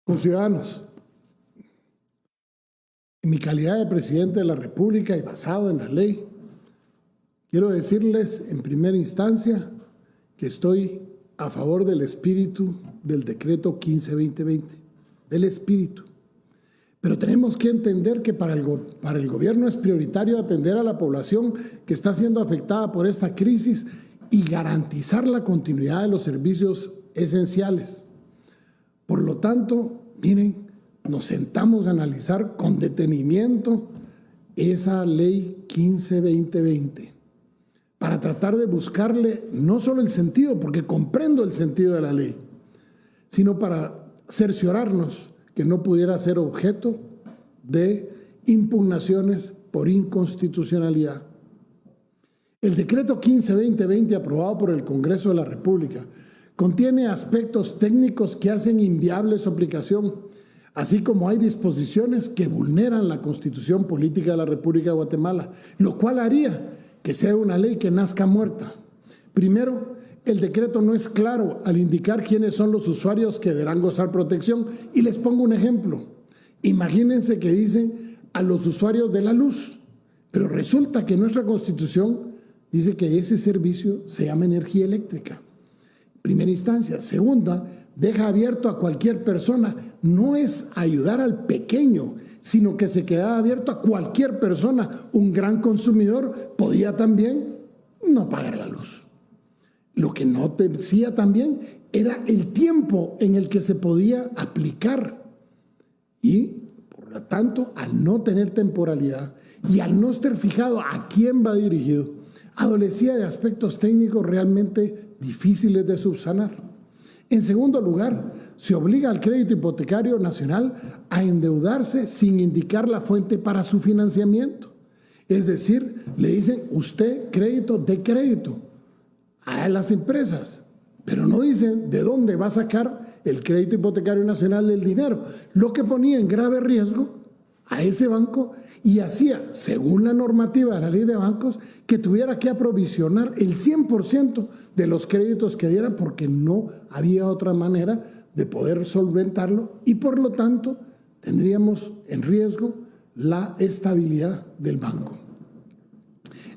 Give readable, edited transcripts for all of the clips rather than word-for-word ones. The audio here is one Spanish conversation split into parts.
Conciudadanos, en mi calidad de presidente de la República y basado en la ley, quiero decirles en primera instancia que estoy a favor del espíritu del decreto 15-2020, del espíritu. Pero tenemos que entender que para el gobierno es prioritario atender a la población que está siendo afectada por esta crisis y garantizar la continuidad de los servicios esenciales. Por lo tanto, miren, nos sentamos a analizar con detenimiento esa ley 15-2020 para tratar de buscarle no solo el sentido, porque comprendo el sentido de la ley, sino para cerciorarnos que no pudiera ser objeto de impugnaciones por inconstitucionalidad. El decreto 15-2020 aprobado por el Congreso de la República contiene aspectos técnicos que hacen inviable su aplicación, así como hay disposiciones que vulneran la Constitución Política de la República de Guatemala, lo cual haría que sea una ley que nazca muerta. Primero, el decreto no es claro al indicar quiénes son los usuarios que deberán gozar protección. Y les pongo un ejemplo. Imagínense que dicen a los usuarios de la luz, pero resulta que nuestra Constitución dice que ese servicio se llama energía eléctrica. Primera instancia. Segunda, deja abierto a cualquier persona. No es ayudar al pequeño, sino que se queda abierto a cualquier persona. Un gran consumidor podía también no pagar la luz. Lo que no decía también era el tiempo en el que se podía aplicar. Y, por lo tanto, al no tener temporalidad y al no estar fijado a quién va dirigido, adolecía de aspectos técnicos realmente difíciles de subsanar. En segundo lugar, se obliga al crédito hipotecario nacional a endeudarse sin indicar la fuente para su financiamiento. Es decir, le dicen, usted crédito de crédito a las empresas, pero no dicen de dónde va a sacar el crédito hipotecario nacional el dinero, lo que ponía en grave riesgo a ese banco y hacía, según la normativa de la ley de bancos, que tuviera que aprovisionar el 100% de los créditos que dieran porque no había otra manera de poder solventarlo y por lo tanto tendríamos en riesgo la estabilidad del banco.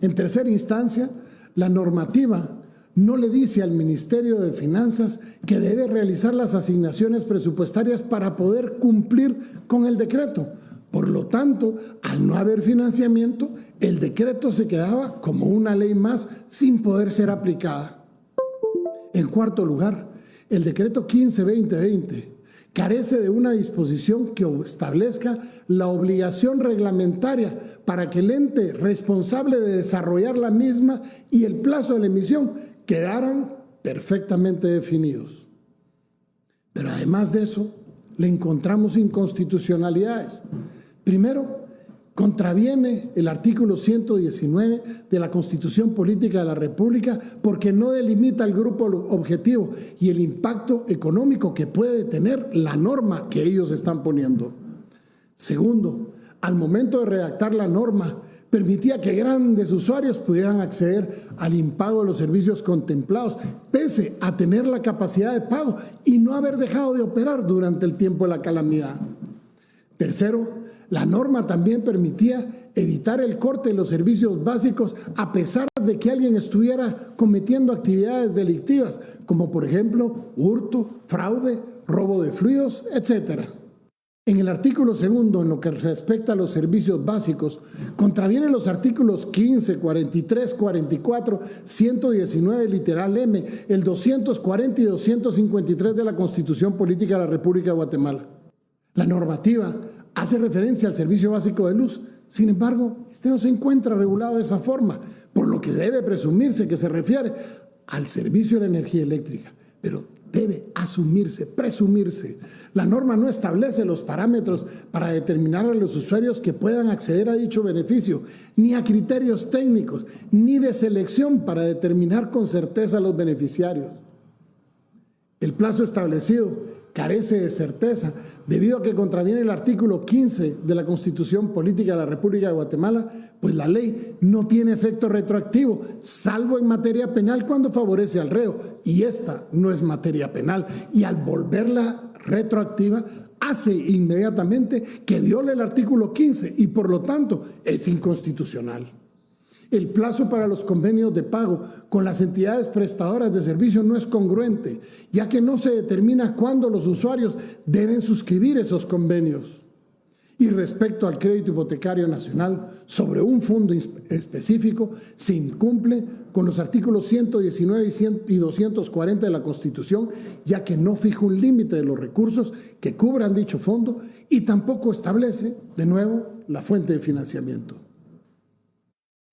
En tercera instancia, la normativa no le dice al Ministerio de Finanzas que debe realizar las asignaciones presupuestarias para poder cumplir con el decreto. Por lo tanto, al no haber financiamiento, el decreto se quedaba como una ley más sin poder ser aplicada. En cuarto lugar, el decreto 15-2020 carece de una disposición que establezca la obligación reglamentaria para que el ente responsable de desarrollar la misma y el plazo de la emisión quedaran perfectamente definidos. Pero además de eso, le encontramos inconstitucionalidades. Primero, contraviene el artículo 119 de la Constitución Política de la República porque no delimita el grupo objetivo y el impacto económico que puede tener la norma que ellos están poniendo. Segundo, al momento de redactar la norma, permitía que grandes usuarios pudieran acceder al impago de los servicios contemplados, pese a tener la capacidad de pago y no haber dejado de operar durante el tiempo de la calamidad. Tercero, la norma también permitía evitar el corte de los servicios básicos a pesar de que alguien estuviera cometiendo actividades delictivas, como por ejemplo hurto, fraude, robo de fluidos, etc. En el artículo segundo, en lo que respecta a los servicios básicos, contraviene los artículos 15, 43, 44, 119, literal M, el 240 y 253 de la Constitución Política de la República de Guatemala. La normativa hace referencia al servicio básico de luz, sin embargo, este no se encuentra regulado de esa forma, por lo que debe presumirse que se refiere al servicio de la energía eléctrica, pero debe asumirse, presumirse. La norma no establece los parámetros para determinar a los usuarios que puedan acceder a dicho beneficio, ni a criterios técnicos, ni de selección para determinar con certeza a los beneficiarios. El plazo establecido carece de certeza debido a que contraviene el artículo 15 de la Constitución Política de la República de Guatemala, pues la ley no tiene efecto retroactivo, salvo en materia penal cuando favorece al reo, y esta no es materia penal, y al volverla retroactiva hace inmediatamente que viola el artículo 15 y por lo tanto es inconstitucional. El plazo para los convenios de pago con las entidades prestadoras de servicios no es congruente, ya que no se determina cuándo los usuarios deben suscribir esos convenios. Y respecto al crédito hipotecario nacional sobre un fondo específico, se incumple con los artículos 119 y 240 de la Constitución, ya que no fija un límite de los recursos que cubran dicho fondo y tampoco establece, de nuevo, la fuente de financiamiento.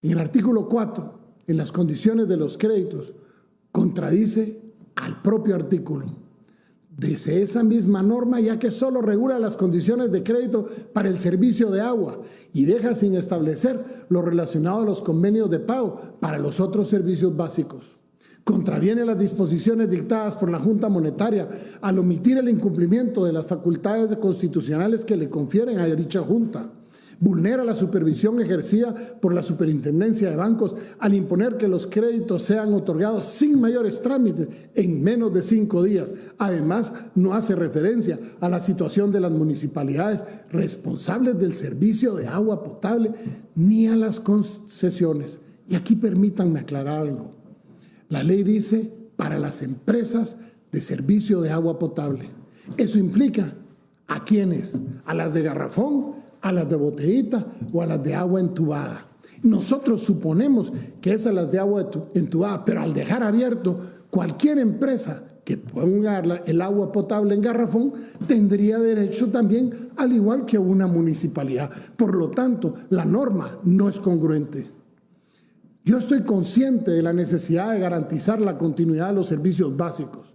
En el artículo 4, en las condiciones de los créditos, contradice al propio artículo. Dice esa misma norma, ya que solo regula las condiciones de crédito para el servicio de agua y deja sin establecer lo relacionado a los convenios de pago para los otros servicios básicos. Contraviene las disposiciones dictadas por la Junta Monetaria al omitir el incumplimiento de las facultades constitucionales que le confieren a dicha Junta. Vulnera la supervisión ejercida por la Superintendencia de Bancos al imponer que los créditos sean otorgados sin mayores trámites en menos de 5 días. Además, no hace referencia a la situación de las municipalidades responsables del servicio de agua potable ni a las concesiones. Y aquí permítanme aclarar algo. La ley dice para las empresas de servicio de agua potable. Eso implica ¿a quiénes? A las de garrafón, a las de botellita o a las de agua entubada. Nosotros suponemos que es a las de agua entubada, pero al dejar abierto cualquier empresa que ponga el agua potable en garrafón tendría derecho también, al igual que una municipalidad. Por lo tanto, la norma no es congruente. Yo estoy consciente de la necesidad de garantizar la continuidad de los servicios básicos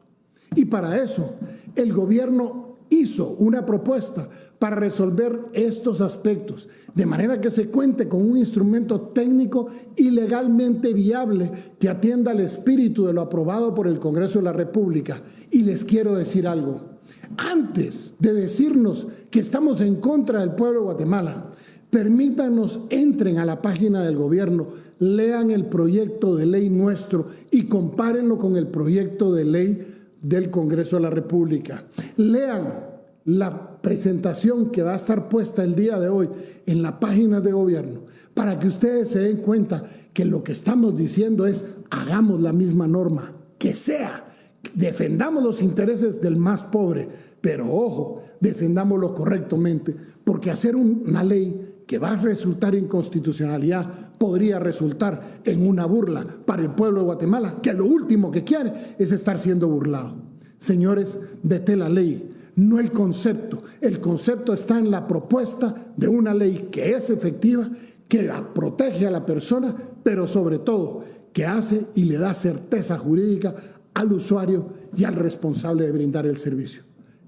y para eso el gobierno hizo una propuesta para resolver estos aspectos, de manera que se cuente con un instrumento técnico y legalmente viable que atienda al espíritu de lo aprobado por el Congreso de la República. Y les quiero decir algo. Antes de decirnos que estamos en contra del pueblo de Guatemala, permítanos, entren a la página del gobierno, lean el proyecto de ley nuestro y compárenlo con el proyecto de ley del Congreso de la República. Lean la presentación que va a estar puesta el día de hoy en la página de gobierno para que ustedes se den cuenta que lo que estamos diciendo es hagamos la misma norma, que sea, defendamos los intereses del más pobre, pero ojo, defendámoslo correctamente, porque hacer una ley que va a resultar inconstitucionalidad podría resultar en una burla para el pueblo de Guatemala, que lo último que quiere es estar siendo burlado. Señores, vete la ley, no el concepto. El concepto está en la propuesta de una ley que es efectiva, que protege a la persona, pero sobre todo que hace y le da certeza jurídica al usuario y al responsable de brindar el servicio.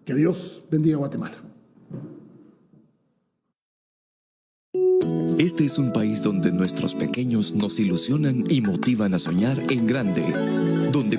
Que Dios bendiga a Guatemala. Este es un país donde nuestros pequeños nos ilusionan y motivan a soñar en grande, donde